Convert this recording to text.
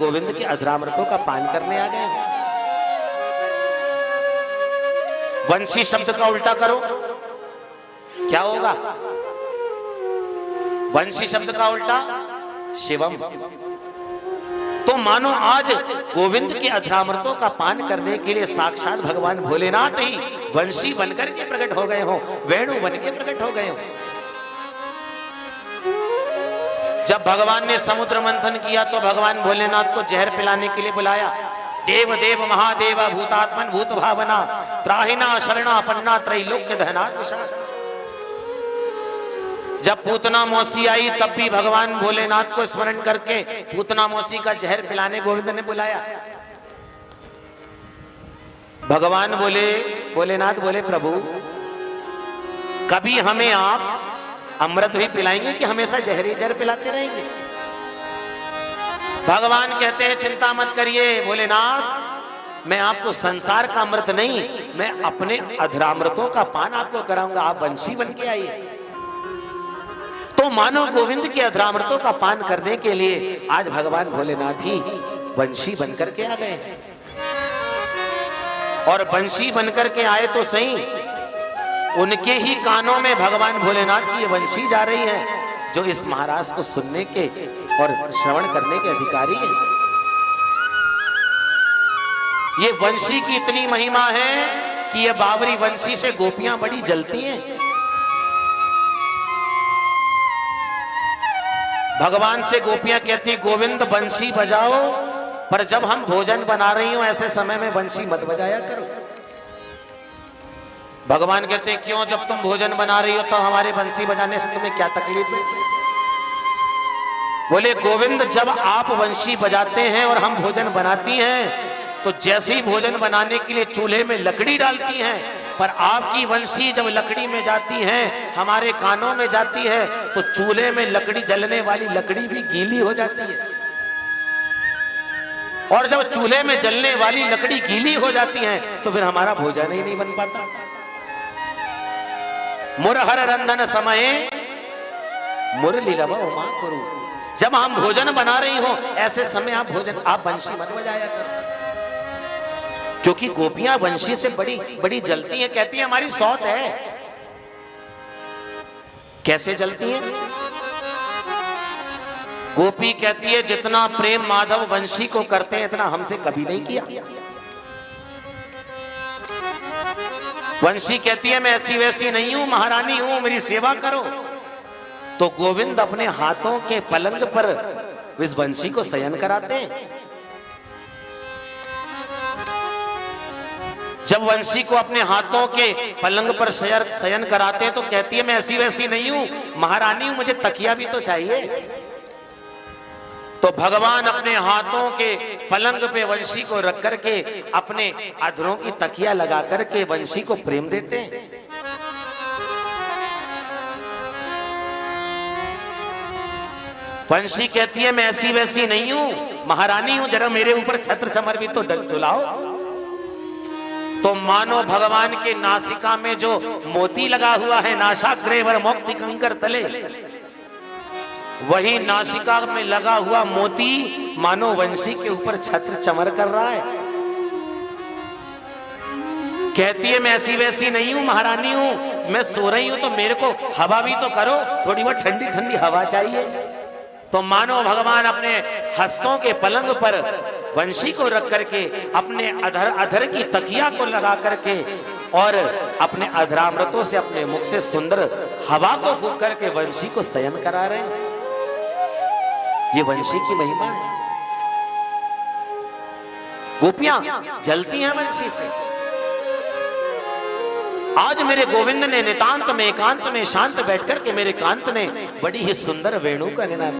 गोविंद के अधरामृतों का पान करने आ गए। वंशी शब्द का उल्टा करो, क्या होगा? वंशी शब्द का उल्टा शिवम। तो मानो आज गोविंद के अधरामृतों का पान करने के लिए साक्षात भगवान भोलेनाथ ही वंशी बनकर के प्रकट हो गए हो, वेणु बन के प्रकट हो गए हो। जब भगवान ने समुद्र मंथन किया तो भगवान भोलेनाथ को जहर पिलाने के लिए बुलाया। देव देव महादेव भूतात्मन भूत भावना त्राहिना शरणा पन्ना त्रैलोक्य दहनाथ विशाल। जब पूतना मौसी आई तब भी भगवान भोलेनाथ को स्मरण करके पूतना मौसी का जहर पिलाने गोविंद ने बुलाया। भगवान बोले, भोलेनाथ बोले, प्रभु कभी हमें आप अमृत भी पिलाएंगे कि हमेशा जहरी जहर पिलाते रहेंगे? भगवान कहते हैं चिंता मत करिए भोलेनाथ, मैं आपको संसार का अमृत नहीं, मैं अपने अधरामृतों का पान आपको कराऊंगा, आप वंशी बन के आइए। तो मानो गोविंद के अधरामृतों का पान करने के लिए आज भगवान भोलेनाथ ही वंशी बनकर के आ गए। और वंशी बनकर के आए तो सही, उनके ही कानों में भगवान भोलेनाथ की ये वंशी जा रही है जो इस महाराज को सुनने के और श्रवण करने के अधिकारी है। ये वंशी की इतनी महिमा है कि ये बावरी वंशी से गोपियां बड़ी जलती हैं। भगवान से गोपियां कहती गोविंद वंशी बजाओ, पर जब हम भोजन बना रही हो ऐसे समय में वंशी मत बजाया करो। भगवान कहते क्यों, जब तुम भोजन बना रही हो तो हमारे बंसी बजाने से तुम्हें क्या तकलीफ है? बोले गोविंद जब आप वंशी बजाते हैं और हम भोजन बनाती हैं तो जैसे ही भोजन बनाने के लिए चूल्हे में लकड़ी डालती हैं, पर आपकी वंशी जब लकड़ी में जाती है, हमारे कानों में जाती है, तो चूल्हे में लकड़ी जलने वाली लकड़ी भी गीली हो जाती है। और जब चूल्हे में जलने वाली लकड़ी गीली हो जाती है तो फिर हमारा भोजन ही नहीं बन पाता। मुरहर रंधन समय मुरली रव उमा गुरु। जब हम भोजन बना रही हो ऐसे समय आप वंशी मत बजाया करो, क्योंकि गोपियां वंशी से बड़ी बड़ी जलती हैं। कहती हैं हमारी सौत है। कैसे जलती हैं? गोपी कहती है जितना प्रेम माधव वंशी को करते हैं इतना हमसे कभी नहीं किया। वंशी कहती है मैं ऐसी वैसी नहीं हूं, महारानी हूं, मेरी सेवा करो। तो गोविंद अपने हाथों के पलंग पर इस वंशी को शयन कराते हैं। जब वंशी को अपने हाथों के पलंग पर शयन कराते हैं तो कहती है मैं ऐसी वैसी नहीं हूं, महारानी हूं, मुझे तकिया भी तो चाहिए। तो भगवान अपने हाथों के पलंग पे वंशी को रख करके अपने अधरों की तकिया लगा करके वंशी को प्रेम देते हैं। वंशी कहती है मैं ऐसी वैसी नहीं हूं, महारानी हूं, जरा मेरे ऊपर छत्र छमर भी तो डुलाओ। तो मानो भगवान के नासिका में जो मोती लगा हुआ है, नासाग्रेवर मोक्ति कंकर तले, वही नासिका में लगा हुआ मोती मानो वंशी के ऊपर छत्र चमर कर रहा है। कहती है मैं ऐसी वैसी नहीं हूं, महारानी हूं, मैं सो रही हूं तो मेरे को हवा भी तो करो, थोड़ी बहुत ठंडी ठंडी हवा चाहिए। तो मानो भगवान अपने हस्तों के पलंग पर वंशी को रख करके अपने अधर की तकिया को लगा करके और अपने अधरामृतों से अपने मुख से सुंदर हवा को फूंक करके वंशी को शयन करा रहे हैं। ये वंशी की महिमा है। गोपियां जलती हैं वंशी से। आज मेरे गोविंद ने नितांत में एकांत में शांत बैठकर के मेरे कांत ने बड़ी ही सुंदर वेणु का निनाद